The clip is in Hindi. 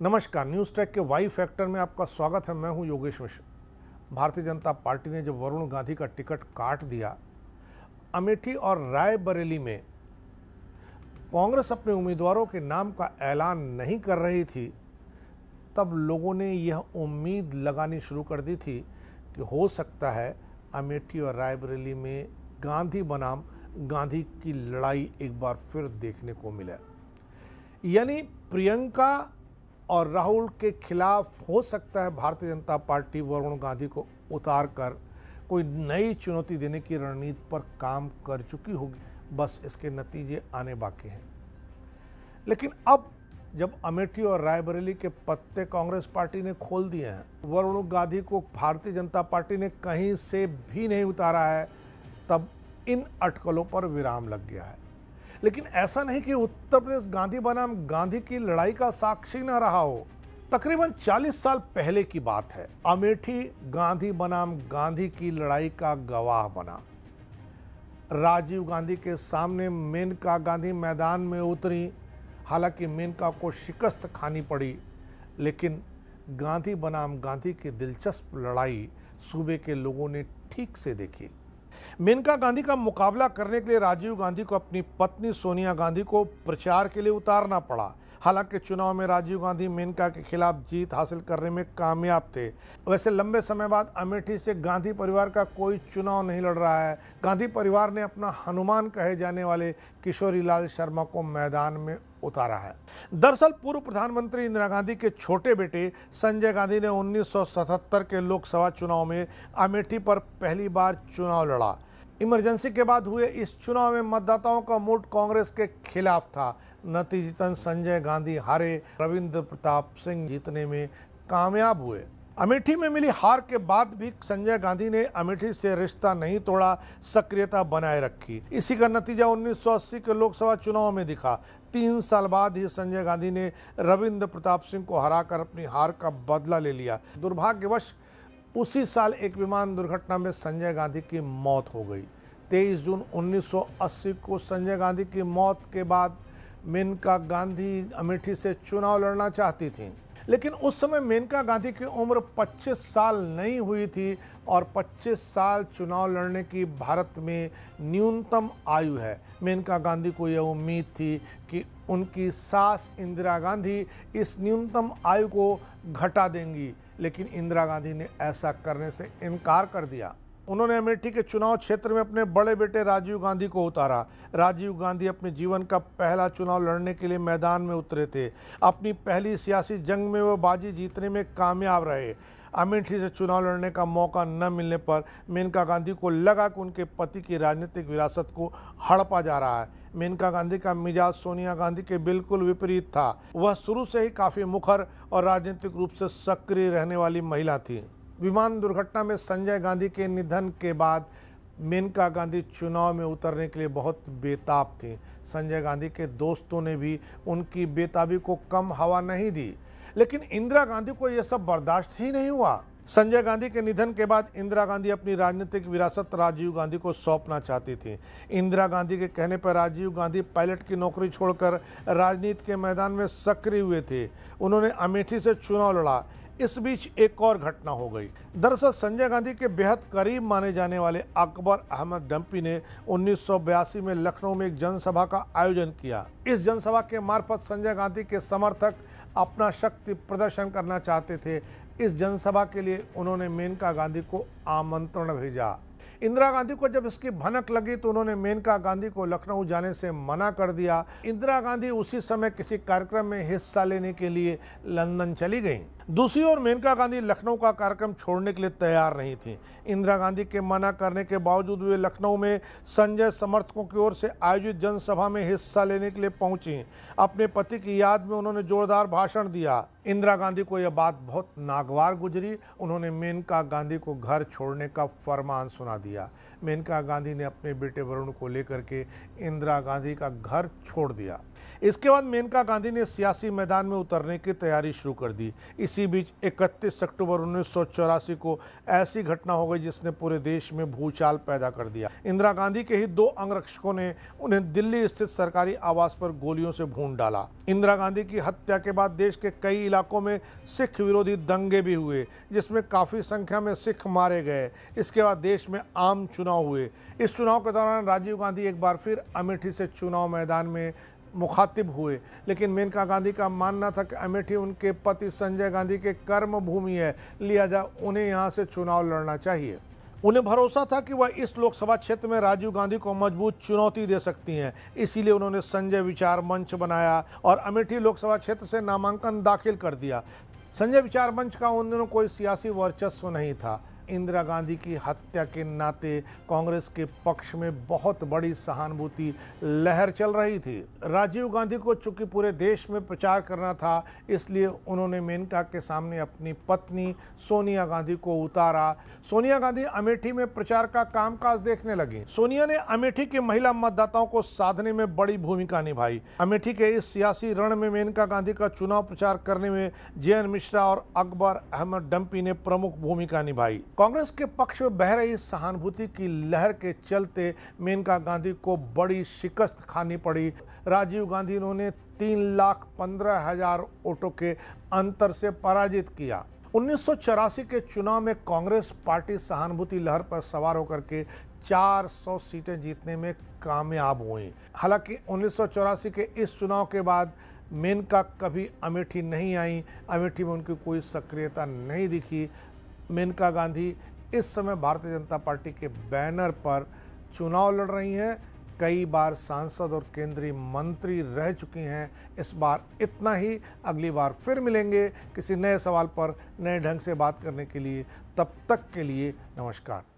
नमस्कार, न्यूज़ ट्रैक के वाई फैक्टर में आपका स्वागत है। मैं हूं योगेश मिश्र। भारतीय जनता पार्टी ने जब वरुण गांधी का टिकट काट दिया, अमेठी और रायबरेली में कांग्रेस अपने उम्मीदवारों के नाम का ऐलान नहीं कर रही थी, तब लोगों ने यह उम्मीद लगानी शुरू कर दी थी कि हो सकता है अमेठी और रायबरेली में गांधी बनाम गांधी की लड़ाई एक बार फिर देखने को मिले। यानी प्रियंका और राहुल के खिलाफ हो सकता है भारतीय जनता पार्टी वरुण गांधी को उतार कर कोई नई चुनौती देने की रणनीति पर काम कर चुकी होगी, बस इसके नतीजे आने बाकी हैं। लेकिन अब जब अमेठी और रायबरेली के पत्ते कांग्रेस पार्टी ने खोल दिए हैं, वरुण गांधी को भारतीय जनता पार्टी ने कहीं से भी नहीं उतारा है, तब इन अटकलों पर विराम लग गया है। लेकिन ऐसा नहीं कि उत्तर प्रदेश गांधी बनाम गांधी की लड़ाई का साक्षी न रहा हो। तकरीबन 40 साल पहले की बात है, अमेठी गांधी बनाम गांधी की लड़ाई का गवाह बना। राजीव गांधी के सामने मेनका गांधी मैदान में उतरी। हालांकि मेनका को शिकस्त खानी पड़ी, लेकिन गांधी बनाम गांधी की दिलचस्प लड़ाई सूबे के लोगों ने ठीक से देखी। मेनका गांधी का मुकाबला करने के लिए राजीव गांधी को अपनी पत्नी सोनिया गांधी को प्रचार के लिए उतारना पड़ा। हालांकि चुनाव में राजीव गांधी मेनका के खिलाफ जीत हासिल करने में कामयाब थे। वैसे लंबे समय बाद अमेठी से गांधी परिवार का कोई चुनाव नहीं लड़ रहा है। गांधी परिवार ने अपना हनुमान कहे जाने वाले किशोरीलाल शर्मा को मैदान में उतारा है। दरअसल पूर्व प्रधानमंत्री इंदिरा गांधी के छोटे बेटे संजय गांधी ने 1977 के लोकसभा चुनाव में अमेठी पर पहली बार चुनाव लड़ा। इमरजेंसी के बाद हुए इस चुनाव में मतदाताओं का मूड कांग्रेस के खिलाफ था। नतीजतन संजय गांधी हारे, रविंद्र प्रताप सिंह जीतने में कामयाब हुए। अमेठी में मिली हार के बाद भी संजय गांधी ने अमेठी से रिश्ता नहीं तोड़ा, सक्रियता बनाए रखी। इसी का नतीजा 1980 के लोकसभा चुनाव में दिखा। 3 साल बाद ही संजय गांधी ने रविंद्र प्रताप सिंह को हराकर अपनी हार का बदला ले लिया। दुर्भाग्यवश उसी साल एक विमान दुर्घटना में संजय गांधी की मौत हो गई। 23 जून 1980 को संजय गांधी की मौत के बाद मेनका गांधी अमेठी से चुनाव लड़ना चाहती थीं, लेकिन उस समय मेनका गांधी की उम्र 25 साल नहीं हुई थी और 25 साल चुनाव लड़ने की भारत में न्यूनतम आयु है। मेनका गांधी को यह उम्मीद थी कि उनकी सास इंदिरा गांधी इस न्यूनतम आयु को घटा देंगी, लेकिन इंदिरा गांधी ने ऐसा करने से इनकार कर दिया। उन्होंने अमेठी के चुनाव क्षेत्र में अपने बड़े बेटे राजीव गांधी को उतारा। राजीव गांधी अपने जीवन का पहला चुनाव लड़ने के लिए मैदान में उतरे थे। अपनी पहली सियासी जंग में वो बाजी जीतने में कामयाब रहे। अमेठी से चुनाव लड़ने का मौका न मिलने पर मेनका गांधी को लगा कि उनके पति की राजनीतिक विरासत को हड़पा जा रहा है। मेनका गांधी का मिजाज सोनिया गांधी के बिल्कुल विपरीत था। वह शुरू से ही काफ़ी मुखर और राजनीतिक रूप से सक्रिय रहने वाली महिला थी। विमान दुर्घटना में संजय गांधी के निधन के बाद मेनका गांधी चुनाव में उतरने के लिए बहुत बेताब थी। संजय गांधी के दोस्तों ने भी उनकी बेताबी को कम हवा नहीं दी, लेकिन इंदिरा गांधी को यह सब बर्दाश्त ही नहीं हुआ। संजय गांधी के निधन के बाद इंदिरा गांधी अपनी राजनीतिक विरासत राजीव गांधी को सौंपना चाहती थी। इंदिरा गांधी के कहने पर राजीव गांधी पायलट की नौकरी छोड़कर राजनीति के मैदान में सक्रिय हुए थे। उन्होंने अमेठी से चुनाव लड़ा। इस बीच एक और घटना हो गई। दरअसल संजय गांधी के बेहद करीब माने जाने वाले अकबर अहमद डंपी ने 1982 में लखनऊ में एक जनसभा का आयोजन किया। इस जनसभा के मार्फत संजय गांधी के समर्थक अपना शक्ति प्रदर्शन करना चाहते थे। इस जनसभा के लिए उन्होंने मेनका गांधी को आमंत्रण भेजा। इंदिरा गांधी को जब इसकी भनक लगी तो उन्होंने मेनका गांधी को लखनऊ जाने से मना कर दिया। इंदिरा गांधी उसी समय किसी कार्यक्रम में हिस्सा लेने के लिए लंदन चली गईं। दूसरी ओर मेनका गांधी लखनऊ का कार्यक्रम छोड़ने के लिए तैयार नहीं थी। इंदिरा गांधी के मना करने के बावजूद वे लखनऊ में संजय समर्थकों की ओर से आयोजित जनसभा में हिस्सा लेने के लिए पहुंची। अपने पति की याद में उन्होंने जोरदार भाषण दिया। इंदिरा गांधी को यह बात बहुत नागवार गुजरी। उन्होंने मेनका गांधी को घर छोड़ने का फरमान सुना दिया। मेनका गांधी ने अपने बेटे वरुण को लेकर के इंदिरा गांधी का घर छोड़ दिया। इसके बाद मेनका गांधी ने सियासी मैदान में उतरने की तैयारी शुरू कर दी। इसी बीच 31 अक्टूबर 1984 को ऐसी घटना हो गई जिसने पूरे देश में भूचाल पैदा कर दिया। इंदिरा गांधी के ही 2 अंगरक्षकों ने उन्हें दिल्ली स्थित सरकारी आवास पर गोलियों से भून डाला। इंदिरा गांधी की हत्या के बाद देश के कई इलाकों में सिख विरोधी दंगे भी हुए, जिसमें काफ़ी संख्या में सिख मारे गए। इसके बाद देश में आम चुनाव हुए। इस चुनाव के दौरान राजीव गांधी एक बार फिर अमेठी से चुनाव मैदान में मुखातिब हुए, लेकिन मेनका गांधी का मानना था कि अमेठी उनके पति संजय गांधी के कर्म भूमि है, लिहाजा उन्हें यहां से चुनाव लड़ना चाहिए। उन्हें भरोसा था कि वह इस लोकसभा क्षेत्र में राजीव गांधी को मजबूत चुनौती दे सकती हैं। इसीलिए उन्होंने संजय विचार मंच बनाया और अमेठी लोकसभा क्षेत्र से नामांकन दाखिल कर दिया। संजय विचार मंच का उन दिनों कोई सियासी वर्चस्व नहीं था। इंदिरा गांधी की हत्या के नाते कांग्रेस के पक्ष में बहुत बड़ी सहानुभूति लहर चल रही थी। राजीव गांधी को चूंकि पूरे देश में प्रचार करना था, इसलिए उन्होंने मेनका के सामने अपनी पत्नी सोनिया गांधी को उतारा। सोनिया गांधी अमेठी में प्रचार का कामकाज देखने लगी। सोनिया ने अमेठी के महिला मतदाताओं को साधने में बड़ी भूमिका निभाई। अमेठी के इस सियासी रण में मेनका गांधी का चुनाव प्रचार करने में जे.एन. मिश्रा और अकबर अहमद डंपी ने प्रमुख भूमिका निभाई। कांग्रेस के पक्ष में बह रही सहानुभूति की लहर के चलते मेनका गांधी को बड़ी शिकस्त खानी पड़ी। राजीव गांधी ने 3,15,000 वोटों के अंतर से पराजित किया। 1984 के चुनाव में कांग्रेस पार्टी सहानुभूति लहर पर सवार होकर के 400 सीटें जीतने में कामयाब हुई। हालांकि 1984 के इस चुनाव के बाद मेनका कभी अमेठी नहीं आई। अमेठी में उनकी कोई सक्रियता नहीं दिखी। मेनका गांधी इस समय भारतीय जनता पार्टी के बैनर पर चुनाव लड़ रही हैं। कई बार सांसद और केंद्रीय मंत्री रह चुकी हैं। इस बार इतना ही। अगली बार फिर मिलेंगे किसी नए सवाल पर नए ढंग से बात करने के लिए। तब तक के लिए नमस्कार।